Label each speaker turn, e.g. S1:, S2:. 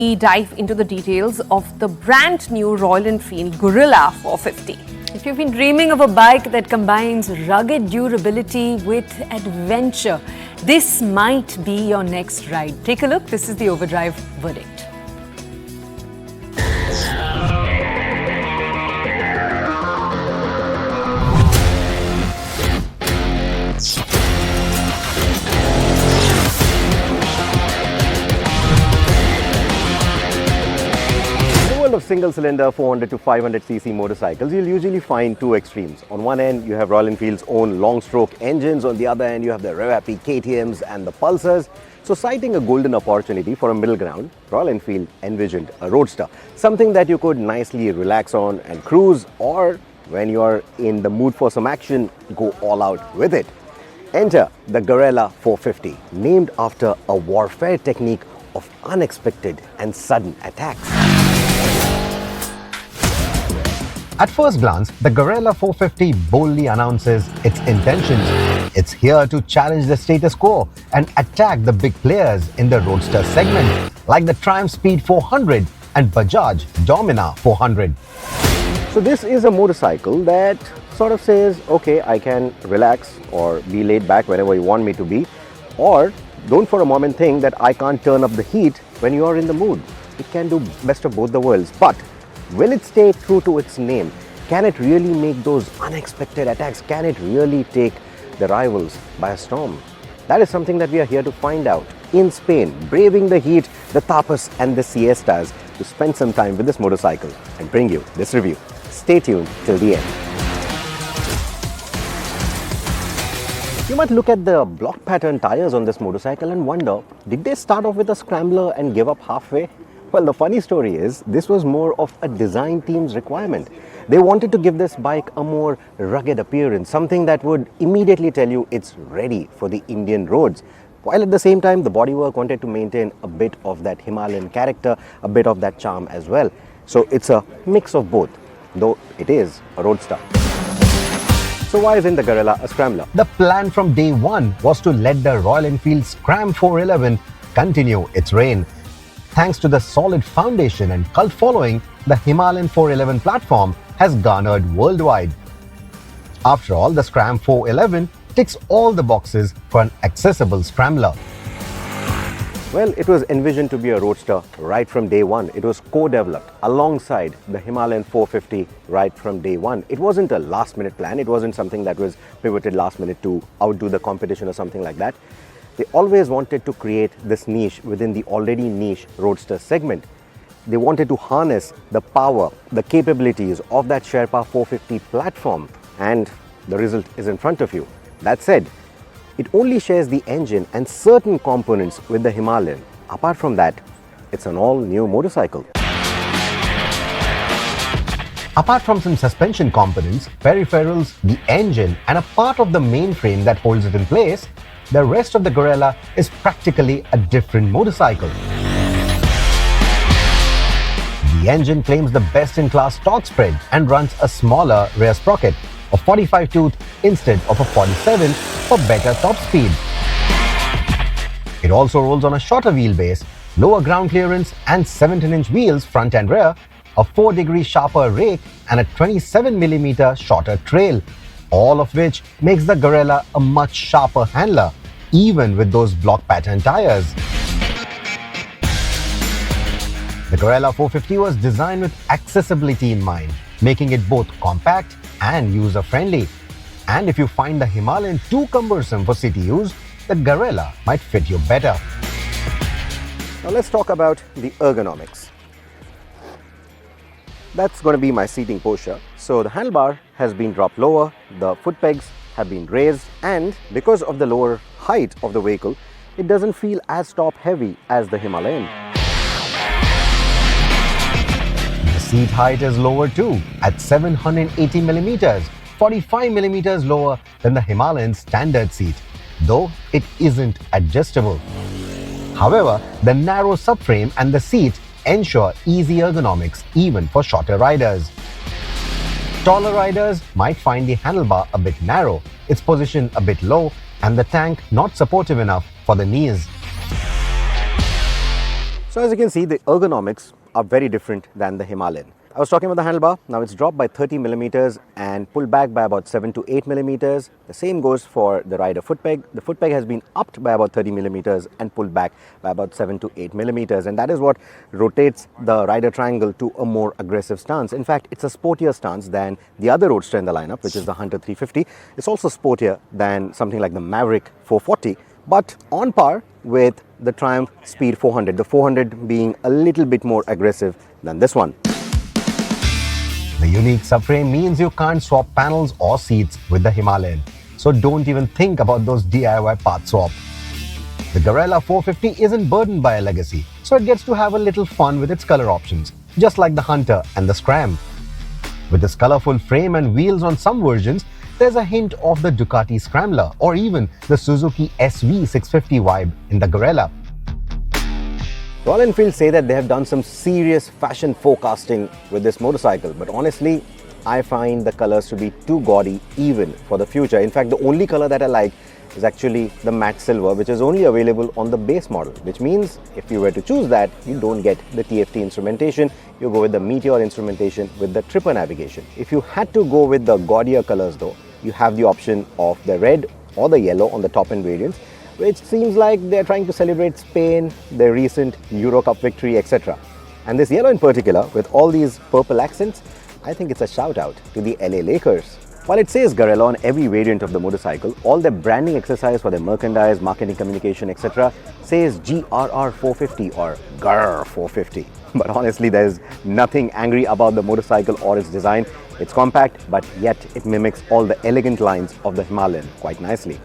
S1: We dive into the details of the brand new Royal Enfield Guerrilla 450. If you've been dreaming of a bike that combines rugged durability with adventure, this might be your next ride. Take a look. This is the Overdrive verdict.
S2: Of single-cylinder 400 to 500cc motorcycles, you'll usually find two extremes. On one end, you have Royal Enfield's own long-stroke engines. On the other end, you have the Rev-Api KTMs and the Pulsars. So, citing a golden opportunity for a middle ground, Royal Enfield envisioned a roadster, something that you could nicely relax on and cruise, or when you are in the mood for some action, go all out with it. Enter the Guerrilla 450, named after a warfare technique of unexpected and sudden attacks.
S3: At first glance, the Guerrilla 450 boldly announces its intentions. It's here to challenge the status quo and attack the big players in the roadster segment, like the Triumph Speed 400 and Bajaj Domina 400.
S2: So this is a motorcycle that sort of says, okay, I can relax or be laid back whenever you want me to be, or don't for a moment think that I can't turn up the heat when you are in the mood. It can do best of both the worlds, but will it stay true to its name? Can it really make those unexpected attacks? Can it really take the rivals by a storm? That is something that we are here to find out in Spain, braving the heat, the tapas and the siestas, to spend some time with this motorcycle and bring you this review. Stay tuned till the end. You might look at the block pattern tires on this motorcycle and wonder, did they start off with a scrambler and give up halfway? Well, the funny story is, this was more of a design team's requirement. They wanted to give this bike a more rugged appearance, something that would immediately tell you it's ready for the Indian roads. While at the same time, the bodywork wanted to maintain a bit of that Himalayan character, a bit of that charm as well. So it's a mix of both, though it is a roadster. So why isn't the Guerrilla a scrambler?
S3: The plan from day one was to let the Royal Enfield Scram 411 continue its reign. Thanks to the solid foundation and cult following the Himalayan 411 platform has garnered worldwide. After all, the Scram 411 ticks all the boxes for an accessible scrambler.
S2: Well, it was envisioned to be a roadster right from day one. It was co-developed alongside the Himalayan 450 right from day one. It wasn't a last-minute plan. It wasn't something that was pivoted last minute to outdo the competition or something like that. They always wanted to create this niche within the already niche roadster segment. They wanted to harness the power, the capabilities of that Sherpa 450 platform, and the result is in front of you. That said, it only shares the engine and certain components with the Himalayan. Apart from that, it's an all-new motorcycle.
S3: Apart from some suspension components, peripherals, the engine, and a part of the mainframe that holds it in place, the rest of the Guerrilla is practically a different motorcycle. The engine claims the best-in-class torque spread and runs a smaller rear sprocket, a 45 tooth instead of a 47 for better top speed. It also rolls on a shorter wheelbase, lower ground clearance and 17-inch wheels front and rear, a 4-degree sharper rake and a 27mm shorter trail, all of which makes the Guerrilla a much sharper handler, even with those block pattern tires. The Guerrilla 450 was designed with accessibility in mind, making it both compact and user-friendly. And if you find the Himalayan too cumbersome for city use, the Guerrilla might fit you better.
S2: Now let's talk about the ergonomics. That's going to be my seating posture. So the handlebar has been dropped lower, the foot pegs have been raised, and because of the lower height of the vehicle, it doesn't feel as top heavy as the Himalayan.
S3: The seat height is lower too, at 780mm, 45mm lower than the Himalayan standard seat, though it isn't adjustable. However, the narrow subframe and the seat ensure easy ergonomics even for shorter riders. Taller riders might find the handlebar a bit narrow, its position a bit low, and the tank not supportive enough for the knees.
S2: So as you can see, the ergonomics are very different than the Himalayan. I was talking about the handlebar. Now it's dropped by 30 millimeters and pulled back by about 7 to 8 millimeters. The same goes for the rider foot peg. The foot peg has been upped by about 30 millimeters and pulled back by about 7 to 8 millimeters. And that is what rotates the rider triangle to a more aggressive stance. In fact, it's a sportier stance than the other roadster in the lineup, which is the Hunter 350. It's also sportier than something like the Maverick 440, but on par with the Triumph Speed 400, the 400 being a little bit more aggressive than this one.
S3: The unique subframe means you can't swap panels or seats with the Himalayan, so don't even think about those DIY path swap. The Guerrilla 450 isn't burdened by a legacy, so it gets to have a little fun with its color options, just like the Hunter and the Scram. With this colorful frame and wheels on some versions, there's a hint of the Ducati Scrambler or even the Suzuki SV650 vibe in the Guerrilla.
S2: Royal Enfield say that they have done some serious fashion forecasting with this motorcycle, but honestly, I find the colors to be too gaudy even for the future. In fact, the only color that I like is actually the matte silver, which is only available on the base model, which means if you were to choose that, you don't get the TFT instrumentation, you go with the Meteor instrumentation with the Tripper navigation. If you had to go with the gaudier colors though, you have the option of the red or the yellow on the top end variants, which seems like they're trying to celebrate Spain, their recent Euro Cup victory, etc. And this yellow in particular, with all these purple accents, I think it's a shout out to the LA Lakers. While it says Guerrilla on every variant of the motorcycle, all their branding exercise for their merchandise, marketing, communication, etc. says GRR 450 or GRR 450. But honestly, there's nothing angry about the motorcycle or its design. It's compact, but yet it mimics all the elegant lines of the Himalayan quite nicely.